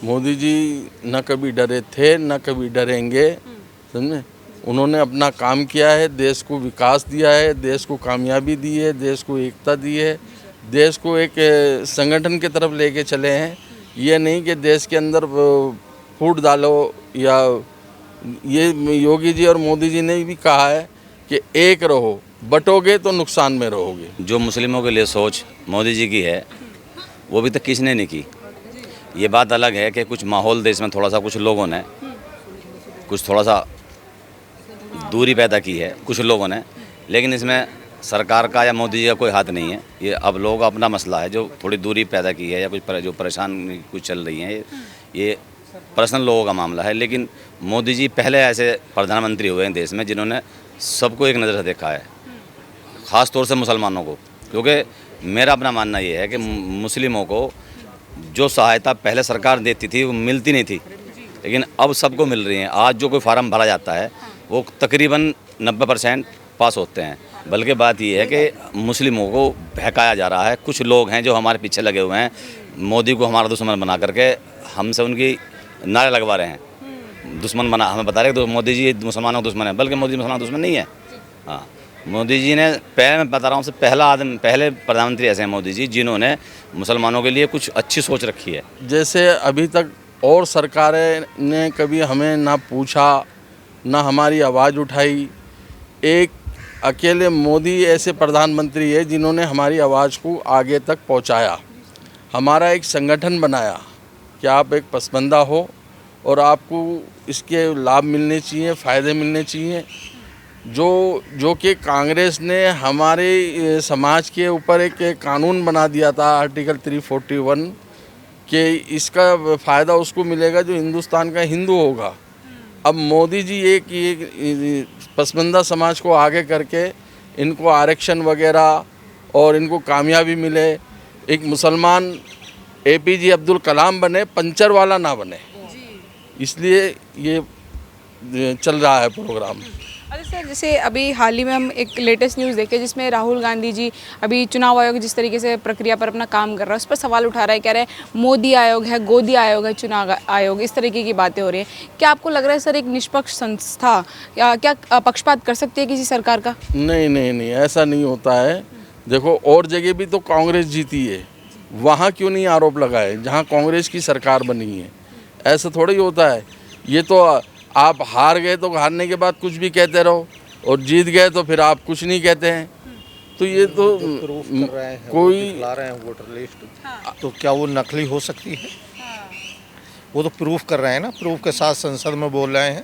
मोदी जी न कभी डरे थे न कभी डरेंगे, समझे। उन्होंने अपना काम किया है, देश को विकास दिया है, देश को कामयाबी दी है, देश को एकता दी है, देश को एक संगठन की तरफ लेके चले हैं। ये नहीं कि देश के अंदर फूट डालो, या ये योगी जी और मोदी जी ने भी कहा है कि एक रहो, बटोगे तो नुकसान में रहोगे। जो मुस्लिमों के लिए सोच मोदी जी की है वो भी तक किसने नहीं की। ये बात अलग है कि कुछ माहौल देश में थोड़ा सा कुछ लोगों ने कुछ थोड़ा सा दूरी पैदा की है कुछ लोगों ने, लेकिन इसमें सरकार का या मोदी जी का कोई हाथ नहीं है। ये अब लोगों का अपना मसला है जो थोड़ी दूरी पैदा की है या कुछ जो परेशान कुछ चल रही हैं, ये पर्सनल लोगों का मामला है। लेकिन मोदी जी पहले ऐसे प्रधानमंत्री हुए हैं देश में जिन्होंने सबको एक नज़र से देखा है, ख़ास तौर से मुसलमानों को। क्योंकि मेरा अपना मानना ये है कि मुस्लिमों को जो सहायता पहले सरकार देती थी वो मिलती नहीं थी, लेकिन अब सबको मिल रही है। आज जो कोई फार्म भरा जाता है वो तकरीबन 90% पास होते हैं। बल्कि बात ये है कि मुस्लिमों को बहकाया जा रहा है। कुछ लोग हैं जो हमारे पीछे लगे हुए हैं, मोदी को हमारा दुश्मन बना करके हमसे उनकी नारे लगवा रहे हैं। दुश्मन बना हमें बता रहे तो मोदी जी मुसलमानों का दुश्मन है, बल्कि मोदी मुसलमानों का दुश्मन नहीं है। हाँ, मोदी जी ने पहले, मैं बता रहा हूँ, पहले प्रधानमंत्री ऐसे हैं मोदी जी जिन्होंने मुसलमानों के लिए कुछ अच्छी सोच रखी है। जैसे अभी तक और सरकारें ने कभी हमें ना पूछा, ना हमारी आवाज़ उठाई। एक अकेले मोदी ऐसे प्रधानमंत्री है जिन्होंने हमारी आवाज़ को आगे तक पहुंचाया, हमारा एक संगठन बनाया कि आप एक पसमानदा हो और आपको इसके लाभ मिलने चाहिए, फ़ायदे मिलने चाहिए। जो कि कांग्रेस ने हमारे समाज के ऊपर एक कानून बना दिया था, आर्टिकल 341, कि इसका फ़ायदा उसको मिलेगा जो हिंदुस्तान का हिंदू होगा। अब मोदी जी एक पसमानदा समाज को आगे करके इनको आरक्षण वगैरह और इनको कामयाबी मिले। एक मुसलमान APJ अब्दुल कलाम बने, पंचर वाला ना बने, इसलिए ये चल रहा है प्रोग्राम। अरे सर, जैसे अभी हाल ही में हम एक लेटेस्ट न्यूज़ देखे जिसमें राहुल गांधी जी अभी चुनाव आयोग जिस तरीके से प्रक्रिया पर अपना काम कर रहा है उस पर सवाल उठा रहा है, कह रहे हैं मोदी आयोग है, गोदी आयोग है, चुनाव आयोग, इस तरीके की बातें हो रही हैं। क्या आपको लग रहा है सर एक निष्पक्ष संस्था या क्या पक्षपात कर सकती है किसी सरकार का? नहीं नहीं नहीं, ऐसा नहीं होता है। देखो, और जगह भी तो कांग्रेस जीती है, वहाँ क्यों नहीं आरोप लगाए जहाँ कांग्रेस की सरकार बनी है? ऐसा थोड़ा ही होता है। ये तो आप हार गए तो हारने के बाद कुछ भी कहते रहो, और जीत गए तो फिर आप कुछ नहीं कहते हैं। तो ये तो प्रूफ कर रहे हैं, कोई दिखला रहे हैं वोटर लिस्ट, तो क्या वो नकली हो सकती है? वो तो प्रूफ कर रहे हैं ना, प्रूफ के साथ संसद में बोल रहे हैं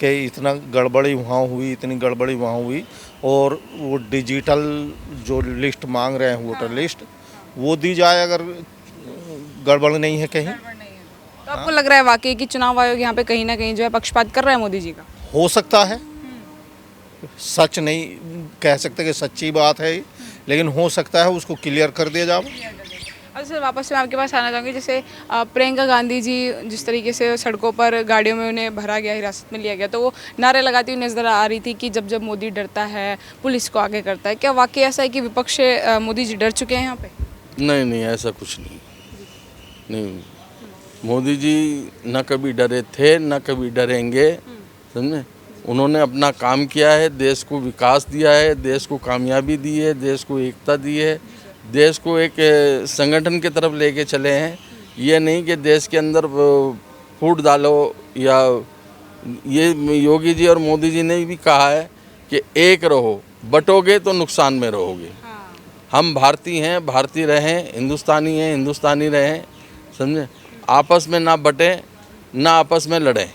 कि इतना गड़बड़ी वहाँ हुई, इतनी गड़बड़ी वहाँ हुई, और वो डिजिटल जो लिस्ट मांग रहे हैं वोटर लिस्ट वो दी जाए अगर गड़बड़ नहीं है कहीं। तो आपको लग रहा है वाकई कि चुनाव आयोग यहाँ पे कहीं ना कहीं जो है पक्षपात कर रहा है मोदी जी का? हो सकता है, सच नहीं कह सकते कि सच्ची बात है, लेकिन हो सकता है, उसको क्लियर कर दिया जाए। अच्छा सर, वापस से मैं आपके पास आना चाहूँगी। जैसे प्रियंका गांधी जी जिस तरीके से सड़कों पर गाड़ियों में उन्हें भरा गया, हिरासत में लिया गया, तो वो नारे लगाती हुई नजर आ रही थी कि जब जब मोदी डरता है पुलिस को आगे करता है। क्या वाकई ऐसा है कि विपक्ष से मोदी जी डर चुके हैं यहाँ पे? नहीं नहीं, ऐसा कुछ नहीं। मोदी जी न कभी डरे थे न कभी डरेंगे, समझे। उन्होंने अपना काम किया है, देश को विकास दिया है, देश को कामयाबी दी है, देश को एकता दी है, देश को एक संगठन की तरफ लेके चले हैं। ये नहीं कि देश के अंदर फूट डालो, या ये योगी जी और मोदी जी ने भी कहा है कि एक रहो, बटोगे तो नुकसान में रहोगे। हम भारतीय हैं, भारतीय रहें, हिंदुस्तानी हैं, हिंदुस्तानी रहें, समझे। आपस में ना बटें, ना आपस में लड़ें।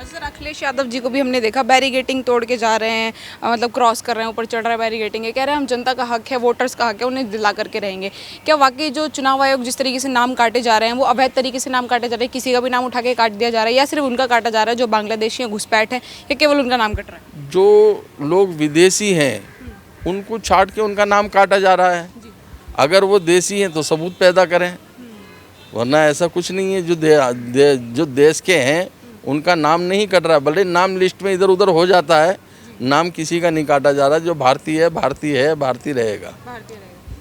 सर, अखिलेश यादव जी को भी हमने देखा बैरिगेटिंग तोड़ के जा रहे हैं, मतलब क्रॉस कर रहे हैं, ऊपर चढ़ रहा है, बैरिगेटिंग है, कह रहे हैं हम जनता का हक है, वोटर्स का हक है, उन्हें दिला करके रहेंगे। क्या वाकई जो चुनाव आयोग जिस तरीके से नाम काटे जा रहे हैं वो अवैध तरीके से नाम काटे जा रहे हैं? किसी का भी नाम उठा के काट दिया जा रहा है, या सिर्फ उनका काटा जा रहा है जो बांग्लादेशी हैं, घुसपैठ है, या केवल उनका नाम कट रहा है? जो लोग विदेशी हैं उनको छाट के उनका नाम काटा जा रहा है। अगर वो देसी हैं तो सबूत पैदा करें, वरना ऐसा कुछ नहीं है। जो देश के हैं उनका नाम नहीं कट रहा, भले नाम लिस्ट में इधर उधर हो जाता है, नाम किसी का नहीं काटा जा रहा। जो भारतीय है भारतीय है, भारतीय रहेगा।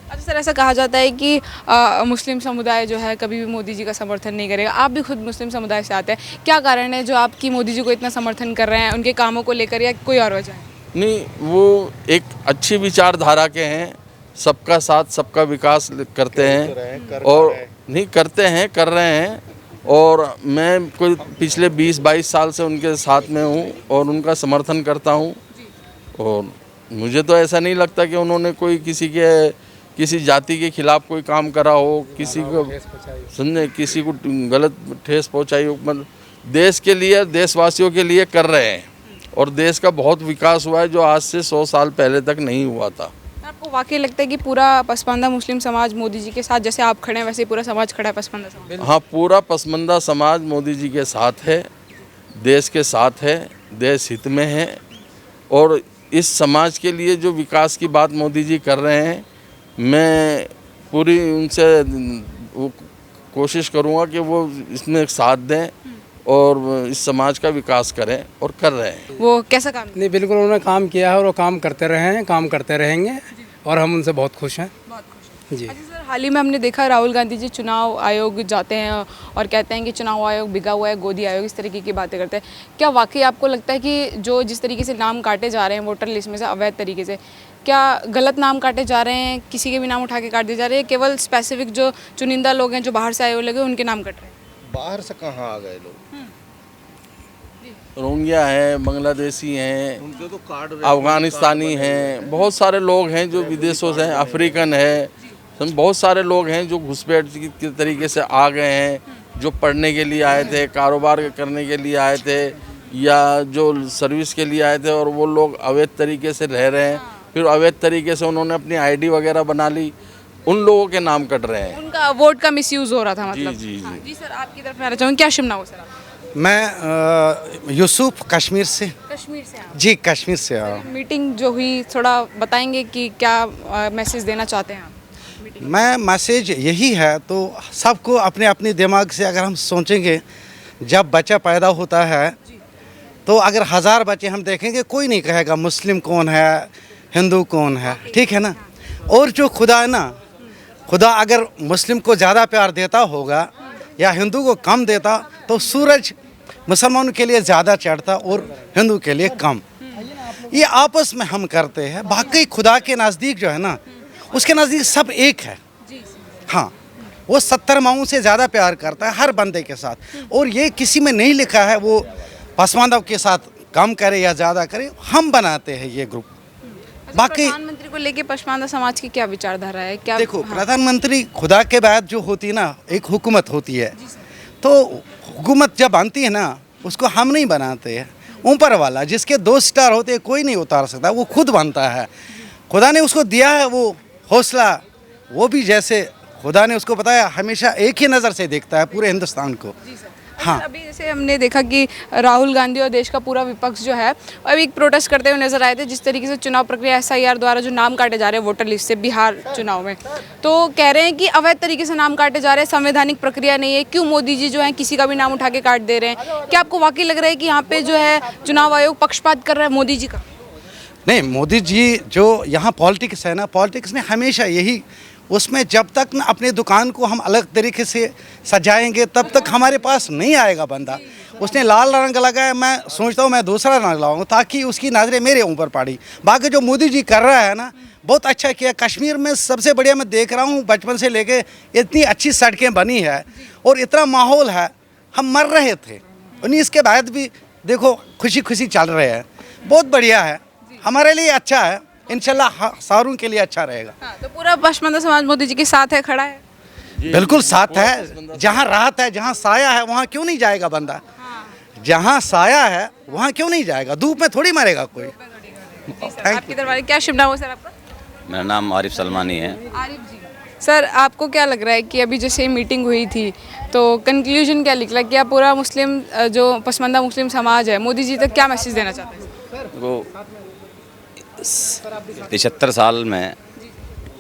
अच्छा अच्छा सर, ऐसा कहा जाता है कि मुस्लिम समुदाय जो है कभी भी मोदी जी का समर्थन नहीं करेगा। आप भी खुद मुस्लिम समुदाय से आते हैं, क्या कारण है जो आपकी मोदी जी को इतना समर्थन कर रहे हैं, उनके कामों को लेकर, या कोई और वजह है? नहीं, वो एक अच्छी विचारधारा के हैं, सबका साथ सबका विकास करते हैं और नहीं करते हैं, कर रहे हैं। और मैं कोई पिछले 20-22 साल से उनके साथ में हूँ और उनका समर्थन करता हूँ। और मुझे तो ऐसा नहीं लगता कि उन्होंने कोई किसी जाति के खिलाफ कोई काम करा हो, किसी को समझे, किसी को गलत ठेस पहुंचाई हो। मतलब देश के लिए, देशवासियों के लिए कर रहे हैं और देश का बहुत विकास हुआ है जो आज से 100 साल पहले तक नहीं हुआ था। आपको वाकई लगता है कि पूरा पसमानदा मुस्लिम समाज मोदी जी के साथ, जैसे आप खड़े हैं वैसे ही पूरा समाज खड़ा है पसमानदा समाज? हाँ, पूरा पसमानदा समाज मोदी जी के साथ है, देश के साथ है, देश हित में है। और इस समाज के लिए जो विकास की बात मोदी जी कर रहे हैं, मैं पूरी उनसे वो कोशिश करूँगा कि वो इसमें साथ दें और इस समाज का विकास करें, और कर रहे हैं। वो कैसा काम? नहीं, बिल्कुल उन्होंने काम किया है और वो काम करते रहे हैं, काम करते रहेंगे और हम उनसे बहुत खुश हैं। बहुत खुश। जी। अच्छा सर, हाल ही में हमने देखा राहुल गांधी जी चुनाव आयोग जाते हैं और कहते हैं कि चुनाव आयोग बिगा हुआ है, गोदी आयोग, इस तरीके की बातें करते हैं। क्या वाकई आपको लगता है कि जो जिस तरीके से नाम काटे जा रहे हैं वोटर लिस्ट में से अवैध तरीके से, क्या गलत नाम काटे जा रहे हैं, किसी के भी नाम उठा के काट दिए जा रहे हैं, केवल स्पेसिफिक जो चुनिंदा लोग हैं जो बाहर से आए हुए लगे उनके नाम कट रहे हैं? बाहर से कहाँ आ गए लोग? रोहिंग्या हैं, बांग्लादेशी हैं, उनके तो कार्ड अफगानिस्तानी हैं, बहुत सारे लोग हैं जो विदेशों से हैं, अफ्रीकन है, बहुत सारे लोग हैं जो घुसपैठ के तरीके से आ गए हैं, जो पढ़ने के लिए आए थे, कारोबार करने के लिए आए थे, या जो सर्विस के लिए आए थे, और वो लोग अवैध तरीके से रह रहे हैं। फिर अवैध तरीके से उन्होंने अपनी आईडी वगैरह बना ली, उन लोगों के नाम कट रहे हैं। उनका वोट का मिसयूज हो रहा था मतलब। जी। हाँ, जी सर, आपकी तरफ में आना चाहूँगी, क्या शिमला हो सर आप? मैं यूसुफ कश्मीर से। कश्मीर से आप? जी, कश्मीर से आया हूँ। मीटिंग जो हुई, थोड़ा बताएंगे कि क्या मैसेज देना चाहते हैं आप? मैं मैसेज यही है, तो सबको अपने अपने दिमाग से अगर हम सोचेंगे, जब बच्चा पैदा होता है तो अगर 1000 बच्चे हम देखेंगे, कोई नहीं कहेगा मुस्लिम कौन है, हिंदू कौन है, ठीक है ना। और जो खुदा है ना, खुदा अगर मुस्लिम को ज़्यादा प्यार देता होगा या हिंदू को कम देता, तो सूरज मुसलमानों के लिए ज़्यादा चढ़ता और हिंदू के लिए कम। ये आपस में हम करते हैं, बाकी खुदा के नज़दीक जो है ना, उसके नज़दीक सब एक है। हाँ, वो 70 माओं से ज़्यादा प्यार करता है हर बंदे के साथ, और ये किसी में नहीं लिखा है वो पसमानदा के साथ कम करे या ज़्यादा करे, हम बनाते हैं ये ग्रुप। बाकी प्रधानमंत्री को लेके पसमानदा समाज की क्या विचारधारा है? क्या देखो, हाँ। प्रधानमंत्री खुदा के बाद जो होती है ना, एक हुकूमत होती है, तो हुकूमत जब बनती है ना, उसको हम नहीं बनाते हैं, ऊपर वाला जिसके 2 स्टार होते हैं कोई नहीं उतार सकता, वो खुद बनता है। खुदा ने उसको दिया है वो हौसला, वो भी जैसे खुदा ने उसको बताया, हमेशा एक ही नज़र से देखता है पूरे हिंदुस्तान को। हाँ, अभी जैसे हमने देखा कि राहुल गांधी और देश का पूरा विपक्ष जो है अभी एक प्रोटेस्ट करते हुए नजर आए थे, जिस तरीके से चुनाव प्रक्रिया SIR द्वारा जो नाम काटे जा रहे हैं वोटर लिस्ट से बिहार चुनाव में, तो कह रहे हैं कि अवैध तरीके से नाम काटे जा रहे हैं, संवैधानिक प्रक्रिया नहीं है, क्यों मोदी जी जो है किसी का भी नाम उठा के काट दे रहे हैं? क्या आपको वाकई लग रहा है कि यहाँ पे जो है चुनाव आयोग पक्षपात कर रहा है मोदी जी का? नहीं, मोदी जी जो यहाँ पॉलिटिक्स है ना, पॉलिटिक्स में हमेशा यही, उसमें जब तक ना अपने दुकान को हम अलग तरीके से सजाएंगे तब तक हमारे पास नहीं आएगा बंदा। उसने लाल रंग लगाया, मैं सोचता हूँ मैं दूसरा रंग लगाऊंगा ताकि उसकी नज़रें मेरे ऊपर पड़ी। बाकी जो मोदी जी कर रहा है ना, बहुत अच्छा किया। कश्मीर में सबसे बढ़िया मैं देख रहा हूँ, बचपन से लेके इतनी अच्छी सड़कें बनी है और इतना माहौल है, हम मर रहे थे 19 के बाद भी देखो खुशी खुशी चल रहे हैं, बहुत बढ़िया है, हमारे लिए अच्छा है, इंशाल्लाह सारों के लिए अच्छा रहेगा। हाँ, तो पूरा पसमानदा समाज मोदी जी के साथ है, खड़ा है? बिल्कुल साथ है। जहाँ राहत है, जहाँ साया है, वहाँ क्यों नहीं जाएगा बंदा? जहाँ साया है वहाँ क्यों नहीं जाएगा? धूप में थोड़ी मरेगा कोई। आपकी तरफ क्या शिमला हो सर आपका? मेरा नाम आरिफ सलमानी है। आरिफ जी, सर आपको क्या लग रहा है कि अभी जैसे मीटिंग हुई थी तो कंक्लूजन क्या निकला? क्या पूरा मुस्लिम जो पसमानदा मुस्लिम समाज है मोदी जी तक क्या मैसेज देना चाहते हैं? वो 75 साल में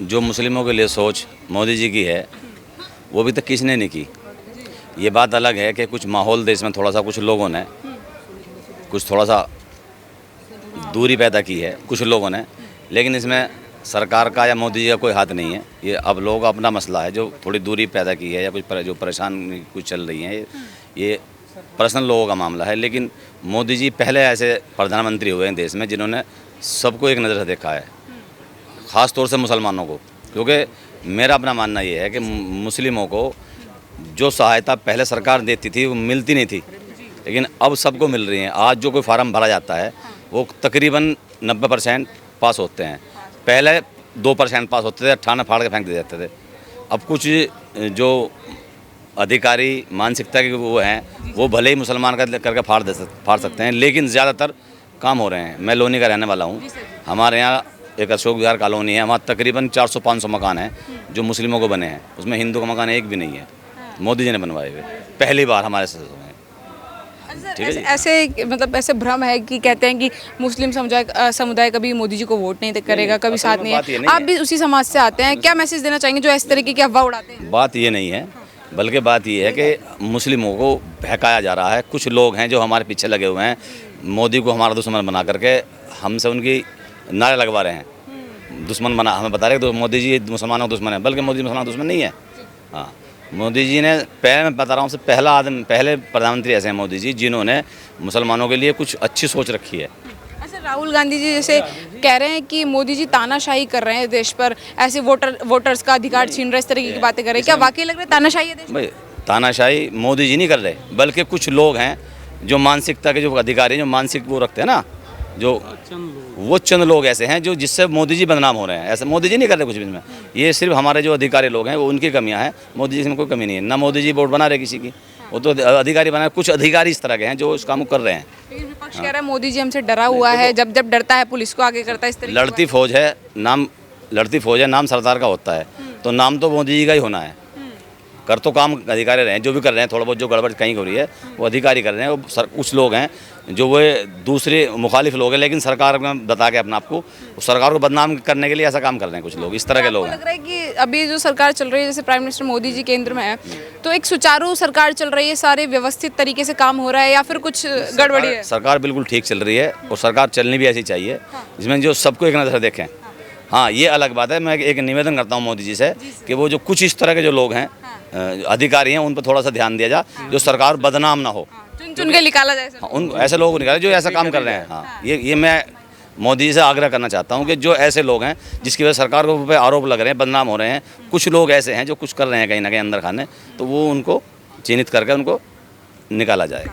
जो मुस्लिमों के लिए सोच मोदी जी की है, वो अभी तक किसने नहीं की। ये बात अलग है कि कुछ माहौल देश में थोड़ा सा कुछ लोगों ने कुछ थोड़ा सा दूरी पैदा की है कुछ लोगों ने, लेकिन इसमें सरकार का या मोदी जी का कोई हाथ नहीं है। ये अब लोगों का अपना मसला है, जो थोड़ी दूरी पैदा की है या कुछ जो परेशानी कुछ चल रही है, ये पर्सनल लोगों का मामला है। लेकिन मोदी जी पहले ऐसे प्रधानमंत्री हुए हैं देश में जिन्होंने सबको एक नज़र से देखा है, ख़ास तौर से मुसलमानों को। क्योंकि मेरा अपना मानना ये है कि मुस्लिमों को जो सहायता पहले सरकार देती थी वो मिलती नहीं थी, लेकिन अब सबको मिल रही है। आज जो कोई फार्म भरा जाता है वो तकरीबन 90% पास होते हैं। पहले 2% पास होते थे, 98 फाड़ के फेंक दे जाते थे। अब कुछ जो अधिकारी मानसिकता के वो हैं, वो भले ही मुसलमान का करके फाड़ सकते हैं, लेकिन ज़्यादातर काम हो रहे हैं। मैं लोनी का रहने वाला हूँ। हमारे यहाँ एक अशोक विहार कॉलोनी है, वहाँ तकरीबन 400-500 मकान हैं जो मुस्लिमों को बने हैं। उसमें हिंदू का मकान एक भी नहीं है, मोदी जी ने बनवाए हुए, पहली बार हमारे साथ में। ठीक है जी। ऐसे मतलब ऐसे भ्रम है कि कहते हैं कि मुस्लिम समुदाय कभी मोदी जी को वोट नहीं करेगा, कभी साथ नहीं बात ये है। नहीं आप है। भी उसी समाज से आते हैं, क्या मैसेज देना चाहेंगे जो इस तरीके की अफवाह उड़ाते हैं? बात ये नहीं है, बल्कि बात ये है कि मुस्लिमों को बहकाया जा रहा है। कुछ लोग हैं जो हमारे पीछे लगे हुए हैं, मोदी को हमारा दुश्मन बना करके हमसे उनकी नारे लगवा रहे हैं। दुश्मन बना हमें बता रहे तो मोदी जी मुसलमानों का दुश्मन है, बल्कि मोदी मुसलमानों का दुश्मन नहीं है। हाँ, मोदी जी ने पहले, मैं बता रहा हूँ, पहले प्रधानमंत्री ऐसे हैं मोदी जी जिन्होंने मुसलमानों के लिए कुछ अच्छी सोच रखी है। अच्छा, राहुल गांधी जी जैसे कह रहे हैं कि मोदी जी तानाशाही कर रहे हैं देश पर, ऐसे वोटर्स का अधिकार छीन रहे, इस तरीके की बातें कर रहे हैं। क्या वाकई लग रहा है तानाशाही है देश में? भाई तानाशाही मोदी जी नहीं कर रहे, बल्कि कुछ लोग हैं जो मानसिकता के जो अधिकारी, जो मानसिक वो रखते हैं ना, जो वो चंद लोग ऐसे हैं जो जिससे मोदी जी बदनाम हो रहे हैं। ऐसे मोदी जी नहीं कर रहे कुछ भी इसमें। ये सिर्फ हमारे जो अधिकारी लोग हैं वो उनकी कमियां हैं, मोदी जी इसमें कोई कमी नहीं है। ना मोदी जी वोट बना रहे किसी की, वो तो अधिकारी बना रहे। कुछ अधिकारी इस तरह के हैं जो इस काम को कर रहे हैं। लेकिन विपक्ष कह रहा है मोदी जी हमसे डरा हुआ है, जब जब डरता है पुलिस को आगे करता है, इस तरीके की लड़ती फौज है, नाम सरदार का होता है, तो नाम तो मोदी जी का ही होना है। कर तो काम अधिकारी रहे हैं, जो भी कर रहे हैं, थोड़ा बहुत जो गड़बड़ कहीं हो रही है वो अधिकारी कर रहे हैं। वो कुछ लोग हैं जो वो दूसरे मुखालिफ लोग हैं, लेकिन सरकार में बता के अपने आप को, सरकार को बदनाम करने के लिए ऐसा काम कर रहे हैं। कुछ लोग इस तरह के लोग आपको हैं। लग रहा है कि अभी जो सरकार चल रही है, जैसे प्राइम मिनिस्टर मोदी जी केंद्र में है, तो एक सुचारू सरकार चल रही है, सारे व्यवस्थित तरीके से काम हो रहा है, या फिर कुछ गड़बड़ी है? सरकार बिल्कुल ठीक चल रही है और सरकार चलनी भी ऐसी चाहिए जिसमें जो सबको एक नज़र से देखें। हाँ, ये अलग बात है। मैं एक निवेदन करता हूँ मोदी जी से कि वो जो कुछ इस तरह के जो लोग हैं, अधिकारी हैं, उन पर थोड़ा सा ध्यान दिया जाए, जो सरकार बदनाम ना हो। चुन चुन के निकाला जाए सब। हाँ, उन ऐसे लोगों को निकाले जो ऐसा काम कर रहे हैं। हाँ, ये मैं मोदी जी से आग्रह करना चाहता हूँ कि जो ऐसे लोग हैं जिसकी वजह से सरकार को पे आरोप लग रहे हैं, बदनाम हो रहे हैं, कुछ लोग ऐसे हैं जो कुछ कर रहे हैं कहीं ना कहीं अंदर खाने, तो वो उनको चिन्हित करके उनको निकाला जाए।